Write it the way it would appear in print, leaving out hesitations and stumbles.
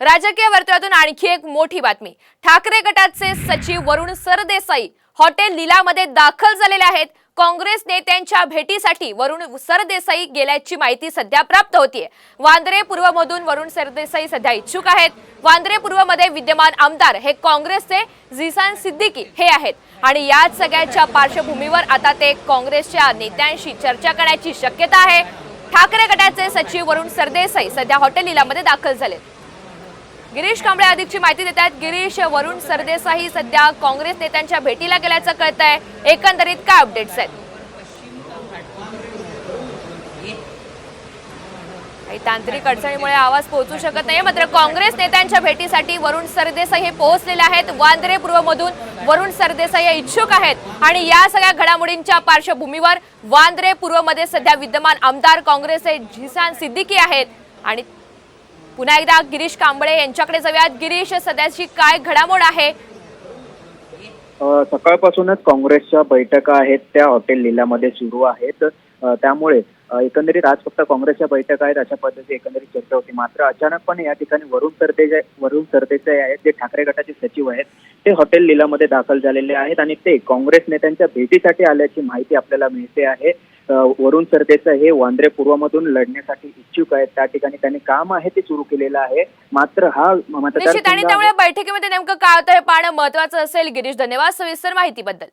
राजकीय वर्तुळातून आणखी एक मोठी बातमी। ठाकरे गटाचे सचिव वरुण सरदेसाई हॉटेल लीलामध्ये दाखल झालेले आहेत। काँग्रेस नेत्यांच्या भेटीसाठी वरुण सरदेसाई गेल्याची माहिती सध्या प्राप्त होतीये। वांद्रे पूर्वमधून वरुण सरदेसाई सध्या इच्छुक आहेत। वांद्रे पूर्वमध्ये विद्यमान आमदार हे काँग्रेसचे झिसान सिद्दीकी हे आहेत आणि याच सगळ्याच्या पार्श्वभूमीवर आता ते काँग्रेसच्या नेत्यांशी चर्चा करण्याची शक्यता आहे। ठाकरे गटाचे सचिव वरुण सरदेसाई सध्या हॉटेल लीलामध्ये दाखल झाले। गिरीश कांबळे अधिकची माहिती देत आहेत। गिरीश, वरुण सरदेसाई सध्या काँग्रेस नेत्यांच्या भेटीला गेल्याचं कळतंय, एकंदरीत काय अपडेट्स आहेत? काही तांत्रिक अडचणीमुळे आवाज पोहोचू शकत नाही, मात्र काँग्रेस नेत्यांच्या भेटीसाठी वरुण सरदेसाई हे पोहोचलेले आहेत। वांद्रे पूर्वमधून वरुण सरदेसाई इच्छुक आहेत आणि या सगळ्या घडामोडींच्या पार्श्वभूमीवर वांद्रे पूर्वमध्ये सध्या विद्यमान आमदार काँग्रेसचे झिसान सिद्दीकी आहेत आणि पुन्हा एकदा गिरीश कांबळे यांच्याकडे जाऊयात। गिरीश, सध्याची काय घडामोड आहे? सकाळपासूनच काँग्रेसच्या बैठका आहेत त्या हॉटेल लीलामध्ये सुरू आहेत। त्यामुळे एकंदरीत आज फक्त काँग्रेसच्या बैठका आहेत अशा पद्धतीने एकंदरीत चर्चा होती। मात्र अचानकपणे या ठिकाणी वरुण सरदेसाई आहेत, जे ठाकरे गटाचे सचिव आहेत, ते हॉटेल लीलामध्ये दाखल झालेले आहेत आणि ते काँग्रेस नेत्यांच्या भेटीसाठी आल्याची माहिती आपल्याला मिळते आहे। वरुण सरदेसाई हे वांद्रे पूर्वमधून लढण्यासाठी इच्छुक आहेत। त्या ठिकाणी त्यांनी काम आहे ते सुरू केलेलं आहे। मात्र हा निश्चित आणि त्यामुळे बैठकीमध्ये नेमकं काय होतं हे पाहणं महत्त्वाचं असेल। गिरीश, धन्यवाद सविस्तर माहितीबद्दल।